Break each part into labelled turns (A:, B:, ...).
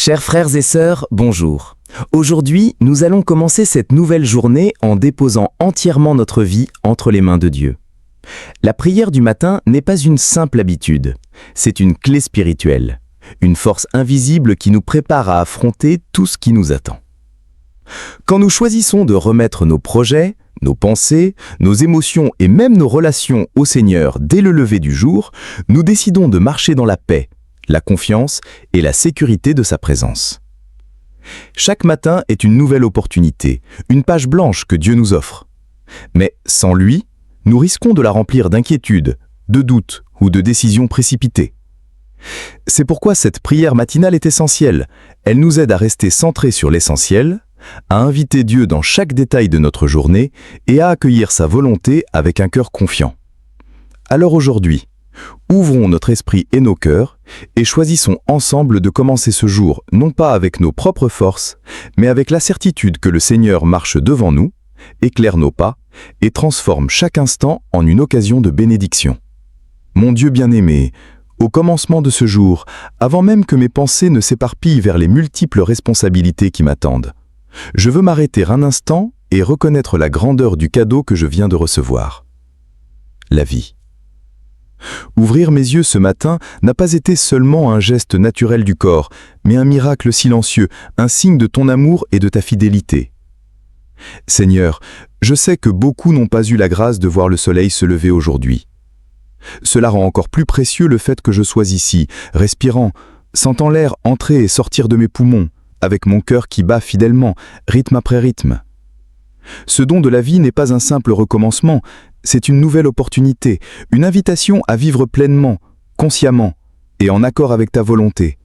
A: Chers frères et sœurs, bonjour. Aujourd'hui, nous allons commencer cette nouvelle journée en déposant entièrement notre vie entre les mains de Dieu. La prière du matin n'est pas une simple habitude, c'est une clé spirituelle, une force invisible qui nous prépare à affronter tout ce qui nous attend. Quand nous choisissons de remettre nos projets, nos pensées, nos émotions et même nos relations au Seigneur dès le lever du jour, nous décidons de marcher dans la paix, la confiance et la sécurité de sa présence. Chaque matin est une nouvelle opportunité, une page blanche que Dieu nous offre. Mais sans lui, nous risquons de la remplir d'inquiétudes, de doutes ou de décisions précipitées. C'est pourquoi cette prière matinale est essentielle. Elle nous aide à rester centrés sur l'essentiel, à inviter Dieu dans chaque détail de notre journée et à accueillir sa volonté avec un cœur confiant. Alors aujourd'hui, ouvrons notre esprit et nos cœurs et choisissons ensemble de commencer ce jour non pas avec nos propres forces, mais avec la certitude que le Seigneur marche devant nous, éclaire nos pas et transforme chaque instant en une occasion de bénédiction. Mon Dieu bien-aimé, au commencement de ce jour, avant même que mes pensées ne s'éparpillent vers les multiples responsabilités qui m'attendent, je veux m'arrêter un instant et reconnaître la grandeur du cadeau que je viens de recevoir. La vie. Ouvrir mes yeux ce matin n'a pas été seulement un geste naturel du corps, mais un miracle silencieux, un signe de ton amour et de ta fidélité. Seigneur, je sais que beaucoup n'ont pas eu la grâce de voir le soleil se lever aujourd'hui. Cela rend encore plus précieux le fait que je sois ici, respirant, sentant l'air entrer et sortir de mes poumons, avec mon cœur qui bat fidèlement, rythme après rythme. Ce don de la vie n'est pas un simple recommencement, c'est une nouvelle opportunité, une invitation à vivre pleinement, consciemment et en accord avec ta volonté.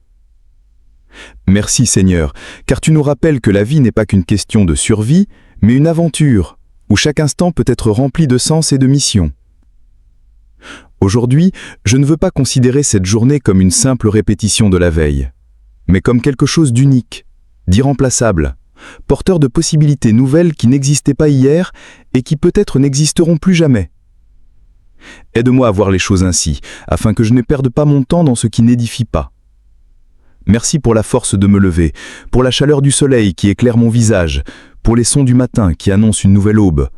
A: Merci Seigneur, car tu nous rappelles que la vie n'est pas qu'une question de survie, mais une aventure, où chaque instant peut être rempli de sens et de mission. Aujourd'hui, je ne veux pas considérer cette journée comme une simple répétition de la veille, mais comme quelque chose d'unique, d'irremplaçable, porteur de possibilités nouvelles qui n'existaient pas hier et qui peut-être n'existeront plus jamais. Aide-moi à voir les choses ainsi, afin que je ne perde pas mon temps dans ce qui n'édifie pas. Merci pour la force de me lever, pour la chaleur du soleil qui éclaire mon visage, pour les sons du matin qui annoncent une nouvelle aube,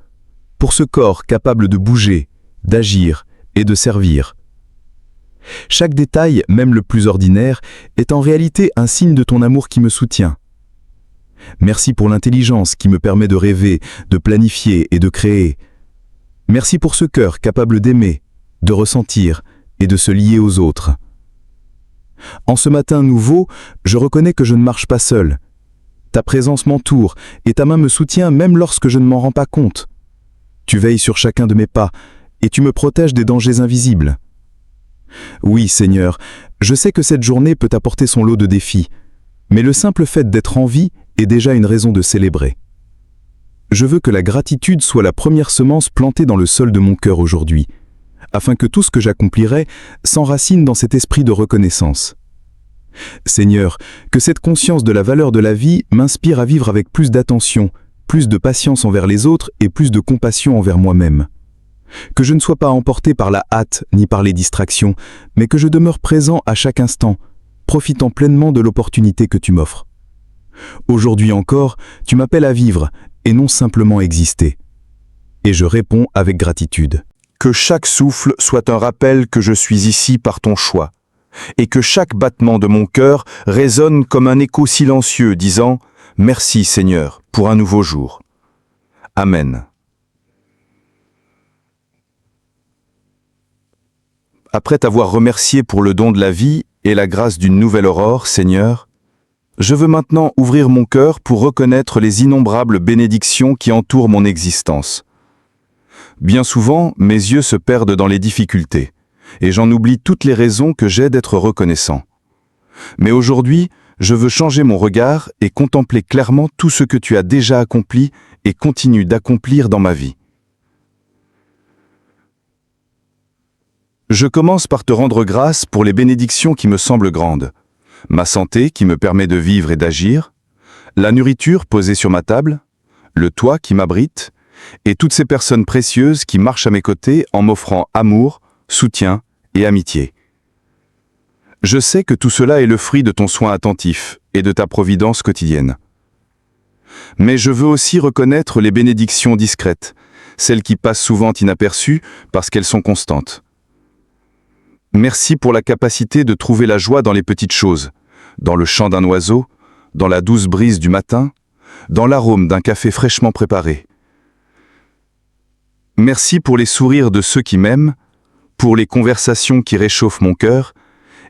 A: pour ce corps capable de bouger, d'agir et de servir. Chaque détail, même le plus ordinaire, est en réalité un signe de ton amour qui me soutient. Merci pour l'intelligence qui me permet de rêver, de planifier et de créer. Merci pour ce cœur capable d'aimer, de ressentir et de se lier aux autres. En ce matin nouveau, je reconnais que je ne marche pas seul. Ta présence m'entoure et ta main me soutient même lorsque je ne m'en rends pas compte. Tu veilles sur chacun de mes pas et tu me protèges des dangers invisibles. Oui, Seigneur, je sais que cette journée peut apporter son lot de défis, mais le simple fait d'être en vie est déjà une raison de célébrer. Je veux que la gratitude soit la première semence plantée dans le sol de mon cœur aujourd'hui, afin que tout ce que j'accomplirai s'enracine dans cet esprit de reconnaissance. Seigneur, que cette conscience de la valeur de la vie m'inspire à vivre avec plus d'attention, plus de patience envers les autres et plus de compassion envers moi-même. Que je ne sois pas emporté par la hâte ni par les distractions, mais que je demeure présent à chaque instant, profitant pleinement de l'opportunité que tu m'offres. Aujourd'hui encore, tu m'appelles à vivre et non simplement exister. Et je réponds avec gratitude.
B: Que chaque souffle soit un rappel que je suis ici par ton choix, et que chaque battement de mon cœur résonne comme un écho silencieux disant « Merci Seigneur pour un nouveau jour. Amen. » Après t'avoir remercié pour le don de la vie et la grâce d'une nouvelle aurore, Seigneur, je veux maintenant ouvrir mon cœur pour reconnaître les innombrables bénédictions qui entourent mon existence. Bien souvent, mes yeux se perdent dans les difficultés, et j'en oublie toutes les raisons que j'ai d'être reconnaissant. Mais aujourd'hui, je veux changer mon regard et contempler clairement tout ce que tu as déjà accompli et continues d'accomplir dans ma vie. Je commence par te rendre grâce pour les bénédictions qui me semblent grandes. Ma santé qui me permet de vivre et d'agir, la nourriture posée sur ma table, le toit qui m'abrite, et toutes ces personnes précieuses qui marchent à mes côtés en m'offrant amour, soutien et amitié. Je sais que tout cela est le fruit de ton soin attentif, et de ta providence quotidienne. Mais je veux aussi reconnaître les bénédictions discrètes, celles qui passent souvent inaperçues parce qu'elles sont constantes. Merci pour la capacité de trouver la joie dans les petites choses, dans le chant d'un oiseau, dans la douce brise du matin, dans l'arôme d'un café fraîchement préparé. Merci pour les sourires de ceux qui m'aiment, pour les conversations qui réchauffent mon cœur,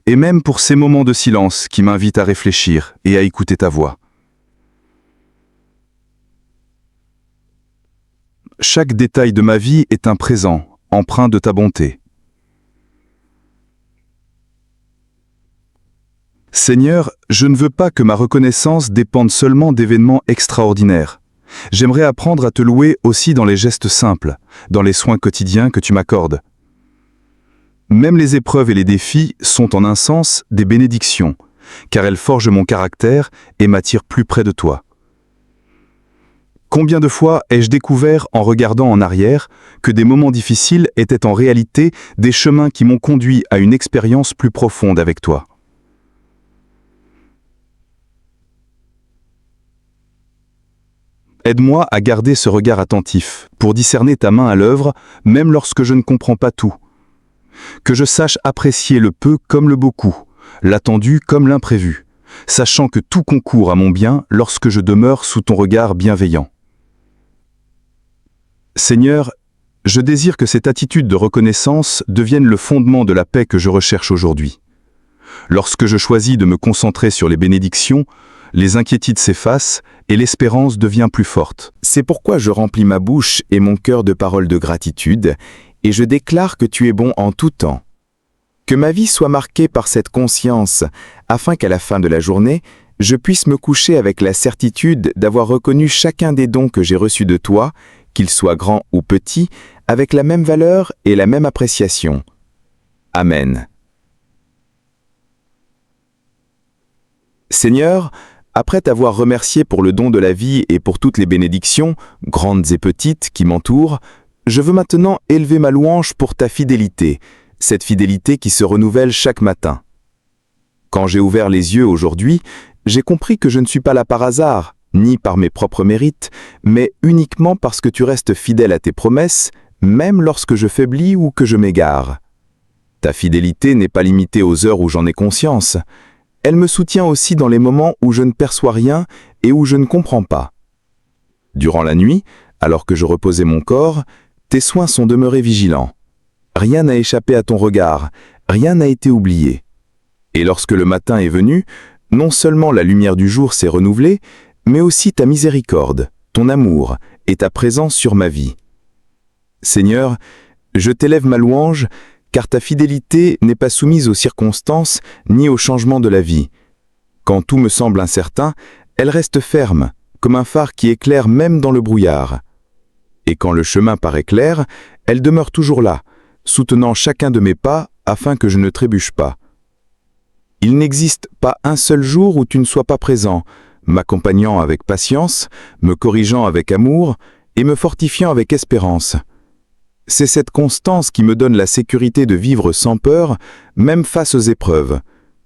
B: et même pour ces moments de silence qui m'invitent à réfléchir et à écouter ta voix. Chaque détail de ma vie est un présent, empreint de ta bonté. Seigneur, je ne veux pas que ma reconnaissance dépende seulement d'événements extraordinaires. J'aimerais apprendre à te louer aussi dans les gestes simples, dans les soins quotidiens que tu m'accordes. Même les épreuves et les défis sont en un sens des bénédictions, car elles forgent mon caractère et m'attirent plus près de toi. Combien de fois ai-je découvert en regardant en arrière que des moments difficiles étaient en réalité des chemins qui m'ont conduit à une expérience plus profonde avec toi. Aide-moi à garder ce regard attentif, pour discerner ta main à l'œuvre, même lorsque je ne comprends pas tout. Que je sache apprécier le peu comme le beaucoup, l'attendu comme l'imprévu, sachant que tout concourt à mon bien lorsque je demeure sous ton regard bienveillant. Seigneur, je désire que cette attitude de reconnaissance devienne le fondement de la paix que je recherche aujourd'hui. Lorsque je choisis de me concentrer sur les bénédictions, les inquiétudes s'effacent et l'espérance devient plus forte.
A: C'est pourquoi je remplis ma bouche et mon cœur de paroles de gratitude, et je déclare que tu es bon en tout temps. Que ma vie soit marquée par cette conscience, afin qu'à la fin de la journée, je puisse me coucher avec la certitude d'avoir reconnu chacun des dons que j'ai reçus de toi, qu'ils soient grands ou petits, avec la même valeur et la même appréciation. Amen. Seigneur, après t'avoir remercié pour le don de la vie et pour toutes les bénédictions, grandes et petites, qui m'entourent, je veux maintenant élever ma louange pour ta fidélité, cette fidélité qui se renouvelle chaque matin. Quand j'ai ouvert les yeux aujourd'hui, j'ai compris que je ne suis pas là par hasard, ni par mes propres mérites, mais uniquement parce que tu restes fidèle à tes promesses, même lorsque je faiblis ou que je m'égare. Ta fidélité n'est pas limitée aux heures où j'en ai conscience. Elle me soutient aussi dans les moments où je ne perçois rien et où je ne comprends pas. Durant la nuit, alors que je reposais mon corps, tes soins sont demeurés vigilants. Rien n'a échappé à ton regard, rien n'a été oublié. Et lorsque le matin est venu, non seulement la lumière du jour s'est renouvelée, mais aussi ta miséricorde, ton amour et ta présence sur ma vie. Seigneur, je t'élève ma louange, car ta fidélité n'est pas soumise aux circonstances ni aux changements de la vie. Quand tout me semble incertain, elle reste ferme, comme un phare qui éclaire même dans le brouillard. Et quand le chemin paraît clair, elle demeure toujours là, soutenant chacun de mes pas afin que je ne trébuche pas. Il n'existe pas un seul jour où tu ne sois pas présent, m'accompagnant avec patience, me corrigeant avec amour et me fortifiant avec espérance. C'est cette constance qui me donne la sécurité de vivre sans peur, même face aux épreuves,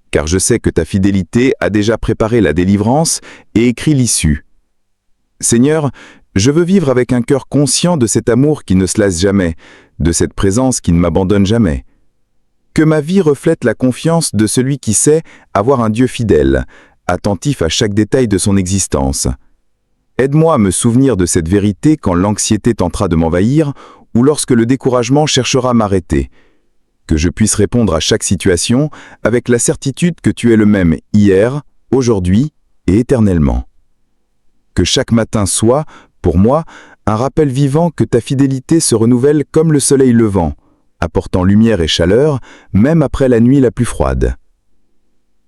A: car je sais que ta fidélité a déjà préparé la délivrance et écrit l'issue. Seigneur, je veux vivre avec un cœur conscient de cet amour qui ne se lasse jamais, de cette présence qui ne m'abandonne jamais. Que ma vie reflète la confiance de celui qui sait avoir un Dieu fidèle, attentif à chaque détail de son existence. Aide-moi à me souvenir de cette vérité quand l'anxiété tentera de m'envahir ou lorsque le découragement cherchera à m'arrêter. Que je puisse répondre à chaque situation avec la certitude que tu es le même hier, aujourd'hui et éternellement. Que chaque matin soit, pour moi, un rappel vivant que ta fidélité se renouvelle comme le soleil levant, apportant lumière et chaleur, même après la nuit la plus froide.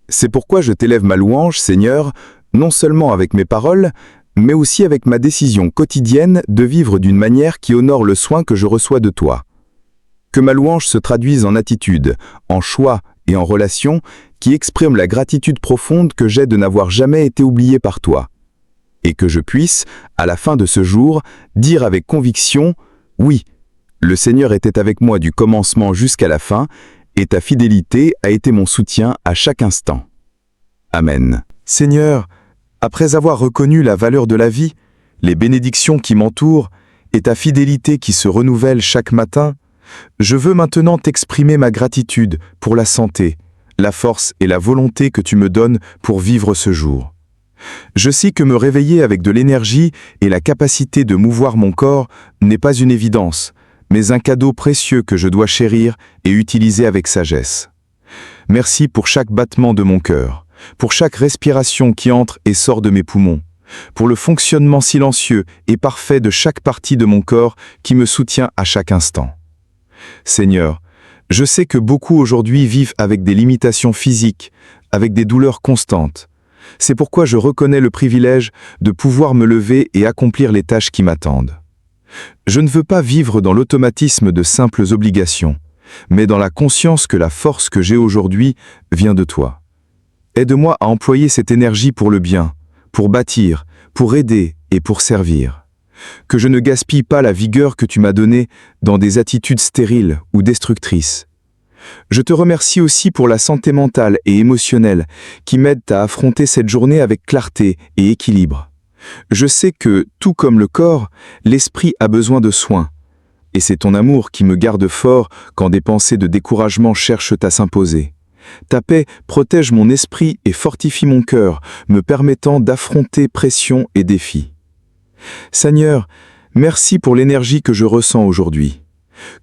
A: C'est pourquoi je t'élève ma louange, Seigneur, non seulement avec mes paroles, mais aussi avec ma décision quotidienne de vivre d'une manière qui honore le soin que je reçois de toi. Que ma louange se traduise en attitude, en choix et en relation qui expriment la gratitude profonde que j'ai de n'avoir jamais été oublié par toi. Et que je puisse, à la fin de ce jour, dire avec conviction « Oui, le Seigneur était avec moi du commencement jusqu'à la fin, et ta fidélité a été mon soutien à chaque instant. » Amen.
B: Seigneur, après avoir reconnu la valeur de la vie, les bénédictions qui m'entourent et ta fidélité qui se renouvelle chaque matin, je veux maintenant t'exprimer ma gratitude pour la santé, la force et la volonté que tu me donnes pour vivre ce jour. Je sais que me réveiller avec de l'énergie et la capacité de mouvoir mon corps n'est pas une évidence, mais un cadeau précieux que je dois chérir et utiliser avec sagesse. Merci pour chaque battement de mon cœur, pour chaque respiration qui entre et sort de mes poumons, pour le fonctionnement silencieux et parfait de chaque partie de mon corps qui me soutient à chaque instant. Seigneur, je sais que beaucoup aujourd'hui vivent avec des limitations physiques, avec des douleurs constantes. C'est pourquoi je reconnais le privilège de pouvoir me lever et accomplir les tâches qui m'attendent. Je ne veux pas vivre dans l'automatisme de simples obligations, mais dans la conscience que la force que j'ai aujourd'hui vient de toi. Aide-moi à employer cette énergie pour le bien, pour bâtir, pour aider et pour servir. Que je ne gaspille pas la vigueur que tu m'as donnée dans des attitudes stériles ou destructrices. Je te remercie aussi pour la santé mentale et émotionnelle qui m'aide à affronter cette journée avec clarté et équilibre. Je sais que, tout comme le corps, l'esprit a besoin de soins. Et c'est ton amour qui me garde fort quand des pensées de découragement cherchent à s'imposer. Ta paix protège mon esprit et fortifie mon cœur, me permettant d'affronter pression et défis. Seigneur, merci pour l'énergie que je ressens aujourd'hui.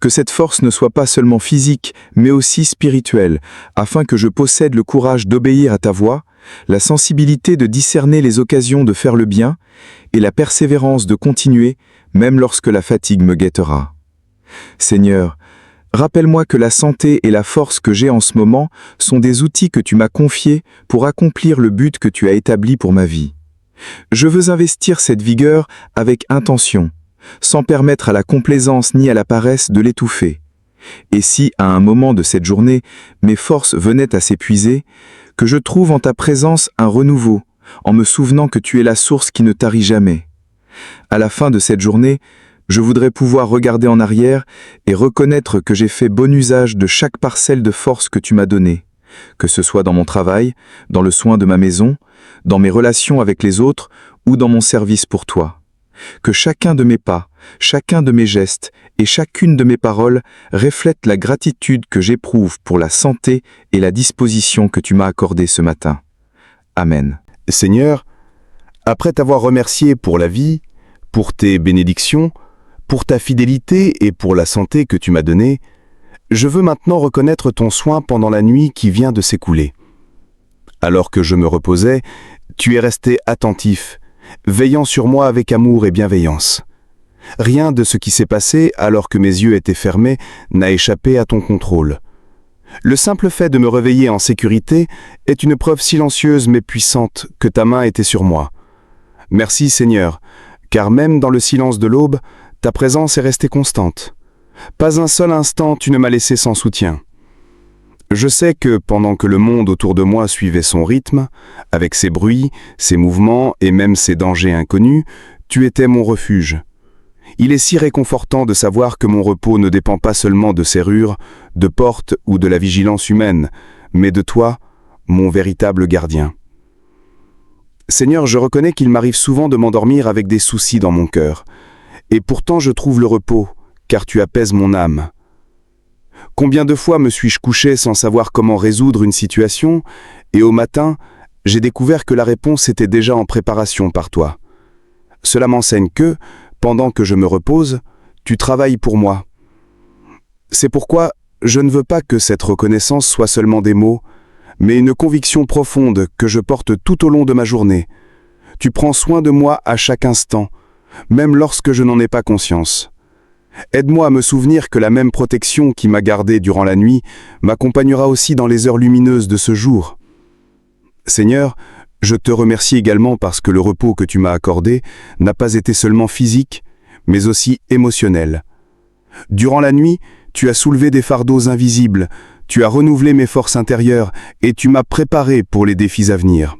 B: Que cette force ne soit pas seulement physique, mais aussi spirituelle, afin que je possède le courage d'obéir à ta voix, la sensibilité de discerner les occasions de faire le bien, et la persévérance de continuer, même lorsque la fatigue me guettera. Seigneur, rappelle-moi que la santé et la force que j'ai en ce moment sont des outils que tu m'as confiés pour accomplir le but que tu as établi pour ma vie. Je veux investir cette vigueur avec intention, sans permettre à la complaisance ni à la paresse de l'étouffer. Et si, à un moment de cette journée, mes forces venaient à s'épuiser, que je trouve en ta présence un renouveau, en me souvenant que tu es la source qui ne tarit jamais. À la fin de cette journée, je voudrais pouvoir regarder en arrière et reconnaître que j'ai fait bon usage de chaque parcelle de force que tu m'as donnée, que ce soit dans mon travail, dans le soin de ma maison, dans mes relations avec les autres ou dans mon service pour toi. Que chacun de mes pas, chacun de mes gestes et chacune de mes paroles reflète la gratitude que j'éprouve pour la santé et la disposition que tu m'as accordée ce matin. Amen.
C: Seigneur, après t'avoir remercié pour la vie, pour tes bénédictions, pour ta fidélité et pour la santé que tu m'as donnée, je veux maintenant reconnaître ton soin pendant la nuit qui vient de s'écouler. Alors que je me reposais, tu es resté attentif, veillant sur moi avec amour et bienveillance. Rien de ce qui s'est passé alors que mes yeux étaient fermés n'a échappé à ton contrôle. Le simple fait de me réveiller en sécurité est une preuve silencieuse mais puissante que ta main était sur moi. Merci Seigneur, car même dans le silence de l'aube, ta présence est restée constante. Pas un seul instant tu ne m'as laissé sans soutien. Je sais que pendant que le monde autour de moi suivait son rythme, avec ses bruits, ses mouvements et même ses dangers inconnus, tu étais mon refuge. Il est si réconfortant de savoir que mon repos ne dépend pas seulement de serrures, de portes ou de la vigilance humaine, mais de toi, mon véritable gardien. Seigneur, je reconnais qu'il m'arrive souvent de m'endormir avec des soucis dans mon cœur, et pourtant je trouve le repos, car tu apaises mon âme. Combien de fois me suis-je couché sans savoir comment résoudre une situation, et au matin, j'ai découvert que la réponse était déjà en préparation par toi. Cela m'enseigne que, pendant que je me repose, tu travailles pour moi. C'est pourquoi je ne veux pas que cette reconnaissance soit seulement des mots, mais une conviction profonde que je porte tout au long de ma journée. Tu prends soin de moi à chaque instant, même lorsque je n'en ai pas conscience. Aide-moi à me souvenir que la même protection qui m'a gardé durant la nuit m'accompagnera aussi dans les heures lumineuses de ce jour. Seigneur, je te remercie également parce que le repos que tu m'as accordé n'a pas été seulement physique, mais aussi émotionnel. Durant la nuit, tu as soulevé des fardeaux invisibles, tu as renouvelé mes forces intérieures et tu m'as préparé pour les défis à venir.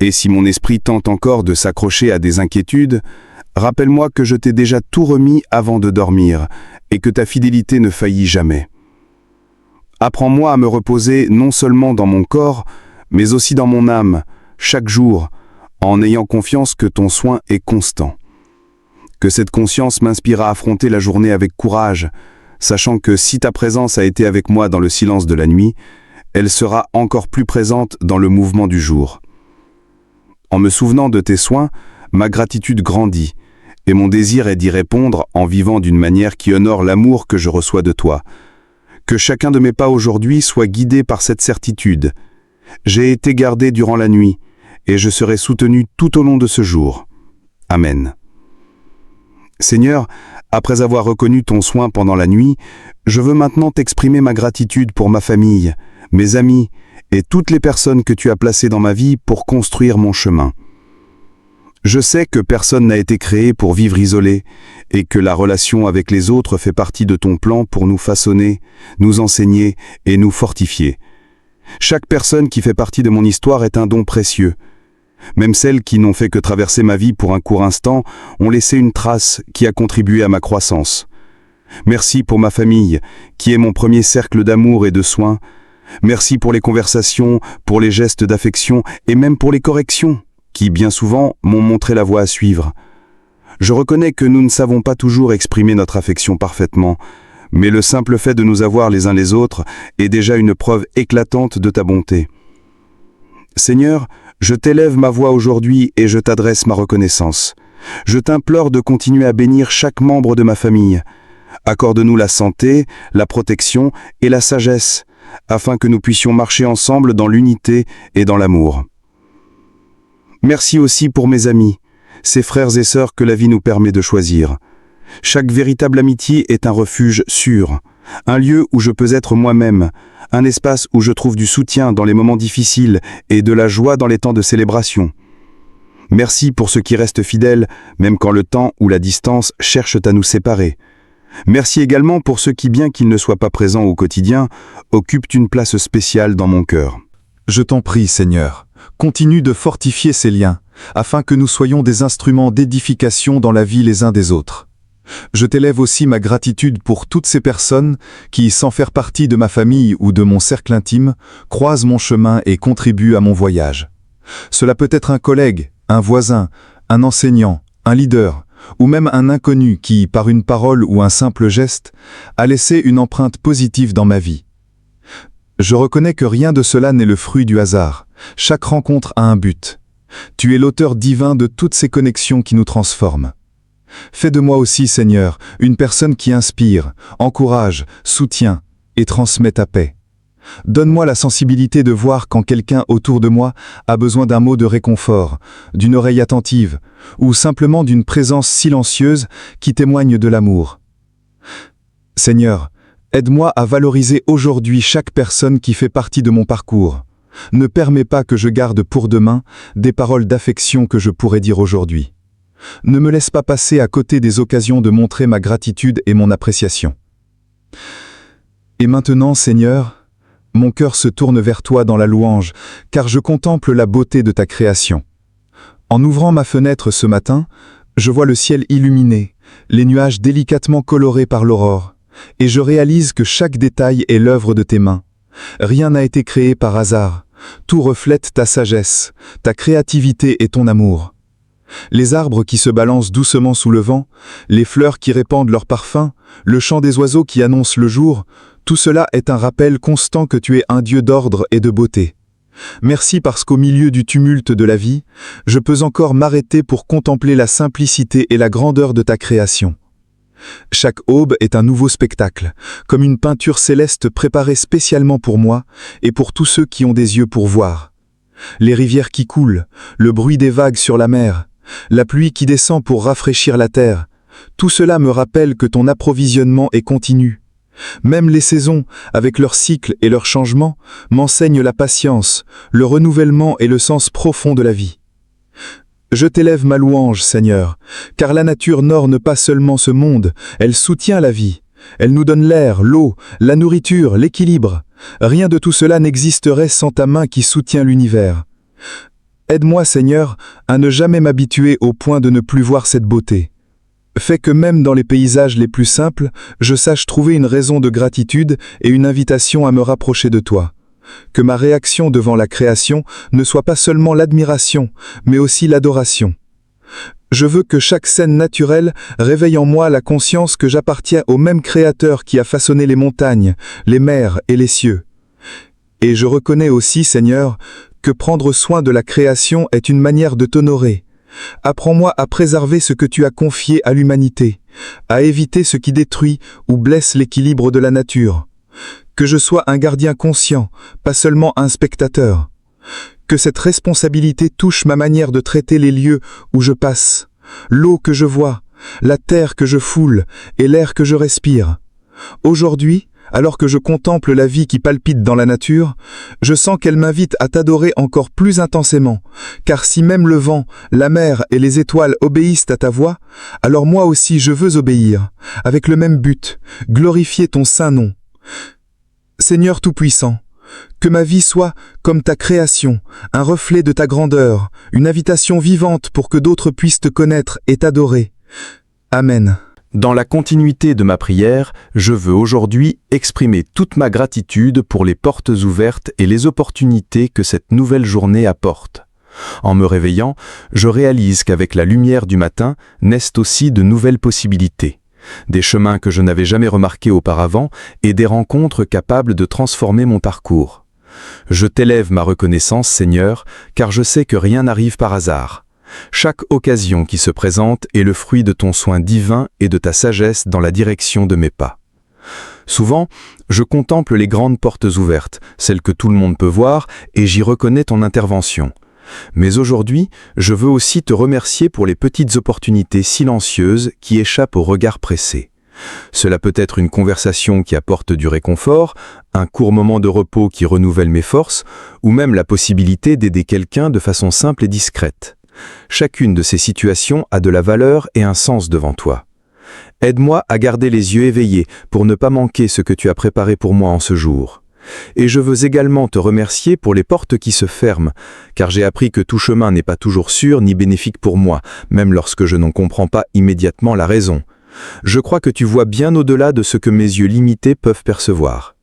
C: Et si mon esprit tente encore de s'accrocher à des inquiétudes, rappelle-moi que je t'ai déjà tout remis avant de dormir et que ta fidélité ne faillit jamais. Apprends-moi à me reposer non seulement dans mon corps, mais aussi dans mon âme, chaque jour, en ayant confiance que ton soin est constant. Que cette conscience m'inspire à affronter la journée avec courage, sachant que si ta présence a été avec moi dans le silence de la nuit, elle sera encore plus présente dans le mouvement du jour. En me souvenant de tes soins, ma gratitude grandit, et mon désir est d'y répondre en vivant d'une manière qui honore l'amour que je reçois de toi. Que chacun de mes pas aujourd'hui soit guidé par cette certitude. J'ai été gardé durant la nuit, et je serai soutenu tout au long de ce jour. Amen. Seigneur, après avoir reconnu ton soin pendant la nuit, je veux maintenant t'exprimer ma gratitude pour ma famille, mes amis et toutes les personnes que tu as placées dans ma vie pour construire mon chemin. Je sais que personne n'a été créé pour vivre isolé et que la relation avec les autres fait partie de ton plan pour nous façonner, nous enseigner et nous fortifier. Chaque personne qui fait partie de mon histoire est un don précieux. Même celles qui n'ont fait que traverser ma vie pour un court instant ont laissé une trace qui a contribué à ma croissance. Merci pour ma famille, qui est mon premier cercle d'amour et de soins. Merci pour les conversations, pour les gestes d'affection et même pour les corrections, qui bien souvent m'ont montré la voie à suivre. Je reconnais que nous ne savons pas toujours exprimer notre affection parfaitement, mais le simple fait de nous avoir les uns les autres est déjà une preuve éclatante de ta bonté. Seigneur, je t'élève ma voix aujourd'hui et je t'adresse ma reconnaissance. Je t'implore de continuer à bénir chaque membre de ma famille. Accorde-nous la santé, la protection et la sagesse, afin que nous puissions marcher ensemble dans l'unité et dans l'amour. Merci aussi pour mes amis, ces frères et sœurs que la vie nous permet de choisir. Chaque véritable amitié est un refuge sûr, un lieu où je peux être moi-même, un espace où je trouve du soutien dans les moments difficiles et de la joie dans les temps de célébration. Merci pour ceux qui restent fidèles, même quand le temps ou la distance cherchent à nous séparer. Merci également pour ceux qui, bien qu'ils ne soient pas présents au quotidien, occupent une place spéciale dans mon cœur.
B: Je t'en prie, Seigneur, continue de fortifier ces liens, afin que nous soyons des instruments d'édification dans la vie les uns des autres. Je t'élève aussi ma gratitude pour toutes ces personnes qui, sans faire partie de ma famille ou de mon cercle intime, croisent mon chemin et contribuent à mon voyage. Cela peut être un collègue, un voisin, un enseignant, un leader, ou même un inconnu qui, par une parole ou un simple geste, a laissé une empreinte positive dans ma vie. Je reconnais que rien de cela n'est le fruit du hasard. Chaque rencontre a un but. Tu es l'auteur divin de toutes ces connexions qui nous transforment. Fais de moi aussi, Seigneur, une personne qui inspire, encourage, soutient et transmet ta paix. Donne-moi la sensibilité de voir quand quelqu'un autour de moi a besoin d'un mot de réconfort, d'une oreille attentive, ou simplement d'une présence silencieuse qui témoigne de l'amour. Seigneur, aide-moi à valoriser aujourd'hui chaque personne qui fait partie de mon parcours. Ne permets pas que je garde pour demain des paroles d'affection que je pourrais dire aujourd'hui. Ne me laisse pas passer à côté des occasions de montrer ma gratitude et mon appréciation. Et maintenant, Seigneur, mon cœur se tourne vers toi dans la louange, car je contemple la beauté de ta création. En ouvrant ma fenêtre ce matin, je vois le ciel illuminé, les nuages délicatement colorés par l'aurore, et je réalise que chaque détail est l'œuvre de tes mains. Rien n'a été créé par hasard, tout reflète ta sagesse, ta créativité et ton amour. Les arbres qui se balancent doucement sous le vent, les fleurs qui répandent leur parfum, le chant des oiseaux qui annonce le jour, tout cela est un rappel constant que tu es un Dieu d'ordre et de beauté. Merci parce qu'au milieu du tumulte de la vie, je peux encore m'arrêter pour contempler la simplicité et la grandeur de ta création. Chaque aube est un nouveau spectacle, comme une peinture céleste préparée spécialement pour moi et pour tous ceux qui ont des yeux pour voir. Les rivières qui coulent, le bruit des vagues sur la mer, la pluie qui descend pour rafraîchir la terre, tout cela me rappelle que ton approvisionnement est continu. Même les saisons, avec leurs cycles et leurs changements, m'enseignent la patience, le renouvellement et le sens profond de la vie. Je t'élève ma louange, Seigneur, car la nature n'orne pas seulement ce monde, elle soutient la vie. Elle nous donne l'air, l'eau, la nourriture, l'équilibre. Rien de tout cela n'existerait sans ta main qui soutient l'univers. Aide-moi, Seigneur, à ne jamais m'habituer au point de ne plus voir cette beauté. Fais que même dans les paysages les plus simples, je sache trouver une raison de gratitude et une invitation à me rapprocher de toi. que ma réaction devant la création ne soit pas seulement l'admiration, mais aussi l'adoration. Je veux que chaque scène naturelle réveille en moi la conscience que j'appartiens au même Créateur qui a façonné les montagnes, les mers et les cieux. Et je reconnais aussi, Seigneur, que prendre soin de la création est une manière de t'honorer. Apprends-moi à préserver ce que tu as confié à l'humanité, à éviter ce qui détruit ou blesse l'équilibre de la nature. Que je sois un gardien conscient, pas seulement un spectateur. Que cette responsabilité touche ma manière de traiter les lieux où je passe, l'eau que je vois, la terre que je foule et l'air que je respire. Aujourd'hui, alors que je contemple la vie qui palpite dans la nature, je sens qu'elle m'invite à t'adorer encore plus intensément, car si même le vent, la mer et les étoiles obéissent à ta voix, alors moi aussi je veux obéir, avec le même but, glorifier ton saint nom. Seigneur Tout-Puissant, que ma vie soit, comme ta création, un reflet de ta grandeur, une invitation vivante pour que d'autres puissent te connaître et t'adorer. Amen.
A: Dans la continuité de ma prière, je veux aujourd'hui exprimer toute ma gratitude pour les portes ouvertes et les opportunités que cette nouvelle journée apporte. En me réveillant, je réalise qu'avec la lumière du matin naissent aussi de nouvelles possibilités. Des chemins que je n'avais jamais remarqués auparavant et des rencontres capables de transformer mon parcours. Je t'élève ma reconnaissance, Seigneur, car je sais que rien n'arrive par hasard. Chaque occasion qui se présente est le fruit de ton soin divin et de ta sagesse dans la direction de mes pas. Souvent, je contemple les grandes portes ouvertes, celles que tout le monde peut voir, et j'y reconnais ton intervention. Mais aujourd'hui, je veux aussi te remercier pour les petites opportunités silencieuses qui échappent au regard pressé. Cela peut être une conversation qui apporte du réconfort, un court moment de repos qui renouvelle mes forces, ou même la possibilité d'aider quelqu'un de façon simple et discrète. Chacune de ces situations a de la valeur et un sens devant toi. Aide-moi à garder les yeux éveillés pour ne pas manquer ce que tu as préparé pour moi en ce jour. Et je veux également te remercier pour les portes qui se ferment, car j'ai appris que tout chemin n'est pas toujours sûr ni bénéfique pour moi, même lorsque je n'en comprends pas immédiatement la raison. Je crois que tu vois bien au-delà de ce que mes yeux limités peuvent percevoir.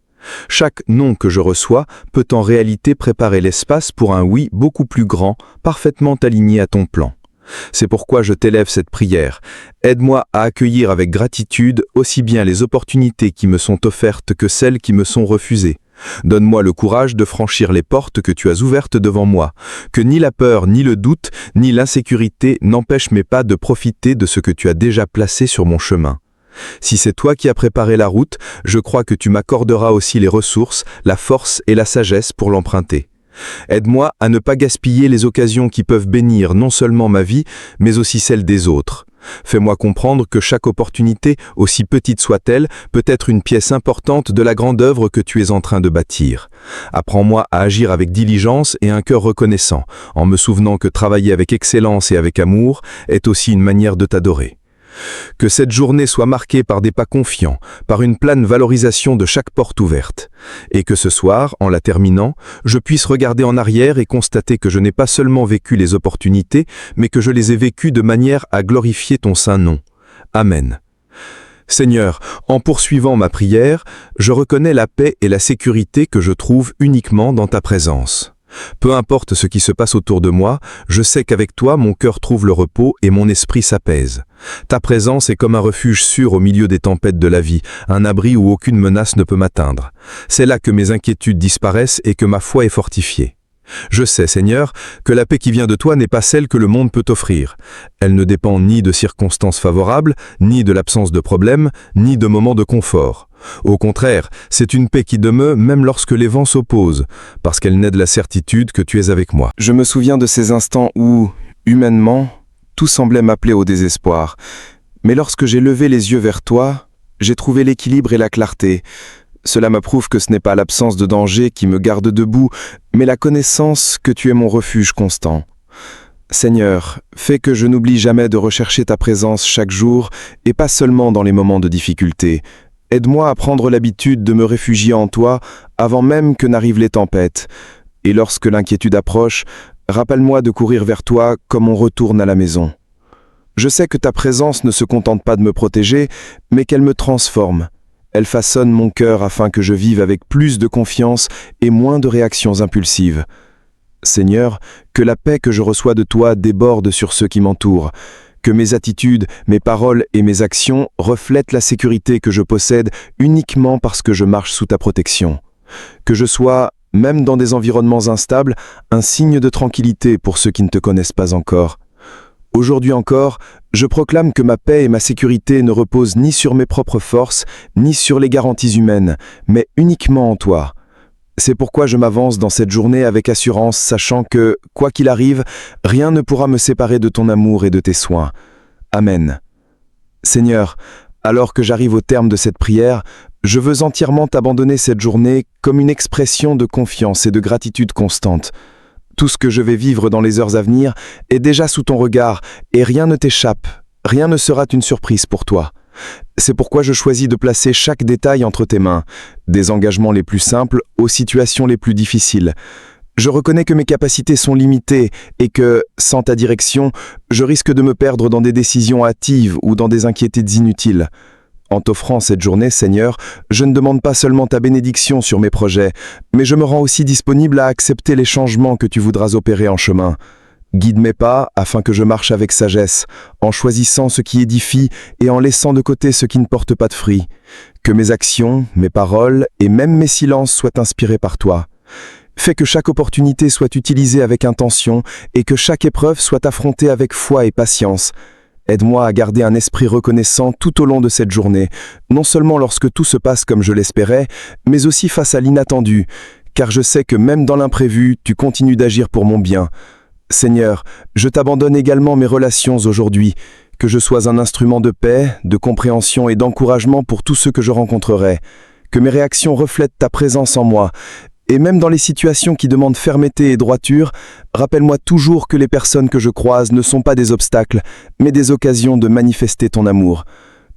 A: Chaque non que je reçois peut en réalité préparer l'espace pour un oui beaucoup plus grand, parfaitement aligné à ton plan. C'est pourquoi je t'élève cette prière. Aide-moi à accueillir avec gratitude aussi bien les opportunités qui me sont offertes que celles qui me sont refusées. Donne-moi le courage de franchir les portes que tu as ouvertes devant moi, que ni la peur, ni le doute, ni l'insécurité n'empêchent mes pas de profiter de ce que tu as déjà placé sur mon chemin. Si c'est toi qui as préparé la route, je crois que tu m'accorderas aussi les ressources, la force et la sagesse pour l'emprunter. Aide-moi à ne pas gaspiller les occasions qui peuvent bénir non seulement ma vie, mais aussi celle des autres. Fais-moi comprendre que chaque opportunité, aussi petite soit-elle, peut être une pièce importante de la grande œuvre que tu es en train de bâtir. Apprends-moi à agir avec diligence et un cœur reconnaissant, en me souvenant que travailler avec excellence et avec amour est aussi une manière de t'adorer. Que cette journée soit marquée par des pas confiants, par une pleine valorisation de chaque porte ouverte. Et que ce soir, en la terminant, je puisse regarder en arrière et constater que je n'ai pas seulement vécu les opportunités, mais que je les ai vécues de manière à glorifier ton saint nom. Amen. Seigneur, en poursuivant ma prière, je reconnais la paix et la sécurité que je trouve uniquement dans ta présence. Peu importe ce qui se passe autour de moi, je sais qu'avec toi, mon cœur trouve le repos et mon esprit s'apaise. Ta présence est comme un refuge sûr au milieu des tempêtes de la vie, un abri où aucune menace ne peut m'atteindre. C'est là que mes inquiétudes disparaissent et que ma foi est fortifiée. Je sais, Seigneur, que la paix qui vient de toi n'est pas celle que le monde peut offrir. Elle ne dépend ni de circonstances favorables, ni de l'absence de problèmes, ni de moments de confort. Au contraire, c'est une paix qui demeure même lorsque les vents s'opposent, parce qu'elle naît de la certitude que tu es avec moi. Je me souviens de ces instants où, humainement, tout semblait m'appeler au désespoir. Mais lorsque j'ai levé les yeux vers toi, j'ai trouvé l'équilibre et la clarté. Cela me prouve que ce n'est pas l'absence de danger qui me garde debout, mais la connaissance que tu es mon refuge constant. Seigneur, fais que je n'oublie jamais de rechercher ta présence chaque jour, et pas seulement dans les moments de difficulté. Aide-moi à prendre l'habitude de me réfugier en toi avant même que n'arrivent les tempêtes. Et lorsque l'inquiétude approche, rappelle-moi de courir vers toi comme on retourne à la maison. Je sais que ta présence ne se contente pas de me protéger, mais qu'elle me transforme.
C: Elle façonne mon cœur afin que je vive avec plus de confiance et moins de réactions impulsives. Seigneur, que la paix que je reçois de toi déborde sur ceux qui m'entourent, que mes attitudes, mes paroles et mes actions reflètent la sécurité que je possède uniquement parce que je marche sous ta protection. Que je sois, même dans des environnements instables, un signe de tranquillité pour ceux qui ne te connaissent pas encore. Aujourd'hui encore, je proclame que ma paix et ma sécurité ne reposent ni sur mes propres forces, ni sur les garanties humaines, mais uniquement en toi. C'est pourquoi je m'avance dans cette journée avec assurance, sachant que, quoi qu'il arrive, rien ne pourra me séparer de ton amour et de tes soins. Amen. Seigneur, alors que j'arrive au terme de cette prière, je veux entièrement t'abandonner cette journée comme une expression de confiance et de gratitude constante. Tout ce que je vais vivre dans les heures à venir est déjà sous ton regard et rien ne t'échappe, rien ne sera une surprise pour toi. C'est pourquoi je choisis de placer chaque détail entre tes mains, des engagements les plus simples aux situations les plus difficiles. Je reconnais que mes capacités sont limitées et que, sans ta direction, je risque de me perdre dans des décisions hâtives ou dans des inquiétudes inutiles. En t'offrant cette journée, Seigneur, je ne demande pas seulement ta bénédiction sur mes projets, mais je me rends aussi disponible à accepter les changements que tu voudras opérer en chemin. Guide mes pas afin que je marche avec sagesse, en choisissant ce qui édifie et en laissant de côté ce qui ne porte pas de fruits. Que mes actions, mes paroles et même mes silences soient inspirés par toi. Fais que chaque opportunité soit utilisée avec intention et que chaque épreuve soit affrontée avec foi et patience. Aide-moi à garder un esprit reconnaissant tout au long de cette journée, non seulement lorsque tout se passe comme je l'espérais, mais aussi face à l'inattendu, car je sais que même dans l'imprévu, tu continues d'agir pour mon bien. Seigneur, je t'abandonne également mes relations aujourd'hui, que je sois un instrument de paix, de compréhension et d'encouragement pour tous ceux que je rencontrerai, que mes réactions reflètent ta présence en moi, et même dans les situations qui demandent fermeté et droiture, rappelle-moi toujours que les personnes que je croise ne sont pas des obstacles, mais des occasions de manifester ton amour.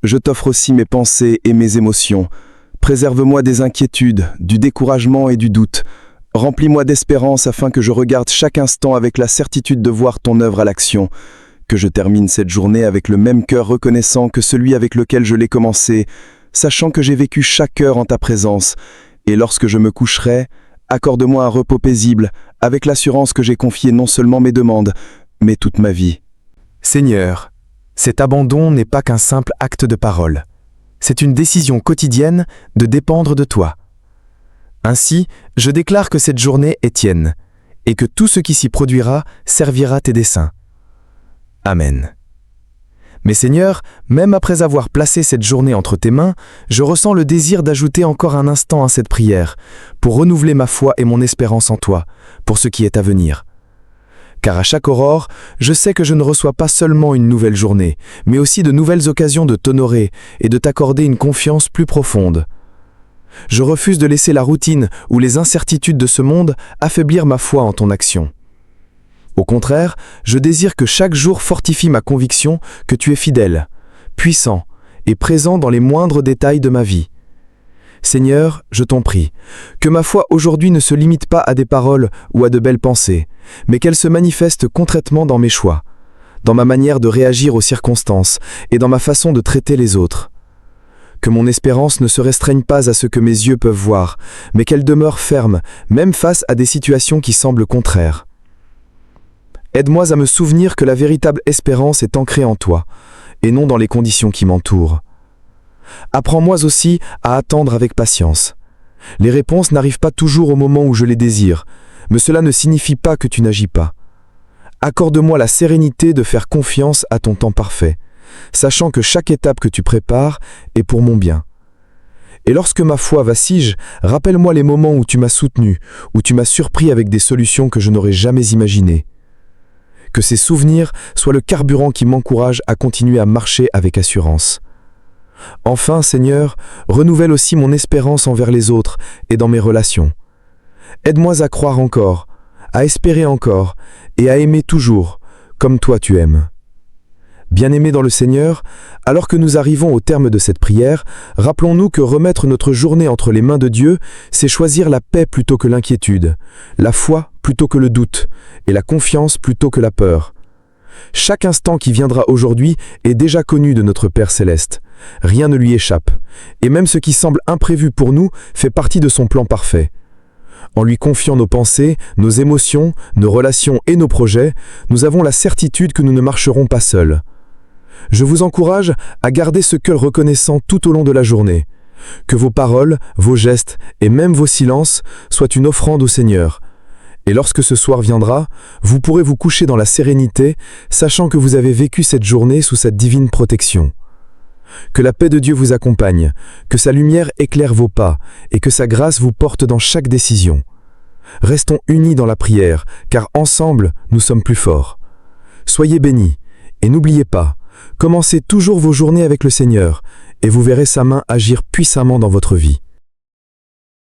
C: Je t'offre aussi mes pensées et mes émotions. Préserve-moi des inquiétudes, du découragement et du doute. Remplis-moi d'espérance afin que je regarde chaque instant avec la certitude de voir ton œuvre à l'action. Que je termine cette journée avec le même cœur reconnaissant que celui avec lequel je l'ai commencé, sachant que j'ai vécu chaque heure en ta présence. Et lorsque je me coucherai, accorde-moi un repos paisible, avec l'assurance que j'ai confié non seulement mes demandes, mais toute ma vie.
D: Seigneur, cet abandon n'est pas qu'un simple acte de parole. C'est une décision quotidienne de dépendre de toi. Ainsi, je déclare que cette journée est tienne, et que tout ce qui s'y produira servira tes desseins. Amen. Mais Seigneur, même après avoir placé cette journée entre tes mains, je ressens le désir d'ajouter encore un instant à cette prière, pour renouveler ma foi et mon espérance en toi, pour ce qui est à venir. Car à chaque aurore, je sais que je ne reçois pas seulement une nouvelle journée, mais aussi de nouvelles occasions de t'honorer et de t'accorder une confiance plus profonde. Je refuse de laisser la routine ou les incertitudes de ce monde affaiblir ma foi en ton action. Au contraire, je désire que chaque jour fortifie ma conviction que tu es fidèle, puissant et présent dans les moindres détails de ma vie. Seigneur, je t'en prie, que ma foi aujourd'hui ne se limite pas à des paroles ou à de belles pensées, mais qu'elle se manifeste concrètement dans mes choix, dans ma manière de réagir aux circonstances et dans ma façon de traiter les autres. Que mon espérance ne se restreigne pas à ce que mes yeux peuvent voir, mais qu'elle demeure ferme, même face à des situations qui semblent contraires. Aide-moi à me souvenir que la véritable espérance est ancrée en toi, et non dans les conditions qui m'entourent. Apprends-moi aussi à attendre avec patience. Les réponses n'arrivent pas toujours au moment où je les désire, mais cela ne signifie pas que tu n'agis pas. Accorde-moi la sérénité de faire confiance à ton temps parfait, sachant que chaque étape que tu prépares est pour mon bien. Et lorsque ma foi vacille, rappelle-moi les moments où tu m'as soutenu, où tu m'as surpris avec des solutions que je n'aurais jamais imaginées. Que ces souvenirs soient le carburant qui m'encourage à continuer à marcher avec assurance. Enfin, Seigneur, renouvelle aussi mon espérance envers les autres et dans mes relations. Aide-moi à croire encore, à espérer encore et à aimer toujours, comme toi tu aimes. Bien-aimés dans le Seigneur, alors que nous arrivons au terme de cette prière, rappelons-nous que remettre notre journée entre les mains de Dieu, c'est choisir la paix plutôt que l'inquiétude, la foi plutôt que le doute, et la confiance plutôt que la peur. Chaque instant qui viendra aujourd'hui est déjà connu de notre Père Céleste, Rien ne lui échappe, et même ce qui semble imprévu pour nous fait partie de son plan parfait. En lui confiant nos pensées, nos émotions, nos relations et nos projets, nous avons la certitude que nous ne marcherons pas seuls. Je vous encourage à garder ce cœur reconnaissant tout au long de la journée. Que vos paroles, vos gestes et même vos silences soient une offrande au Seigneur. Et lorsque ce soir viendra, vous pourrez vous coucher dans la sérénité, sachant que vous avez vécu cette journée sous sa divine protection. Que la paix de Dieu vous accompagne, que sa lumière éclaire vos pas et que sa grâce vous porte dans chaque décision. Restons unis dans la prière, car ensemble, nous sommes plus forts. Soyez bénis, et n'oubliez pas, commencez toujours vos journées avec le Seigneur, et vous verrez sa main agir puissamment dans votre vie.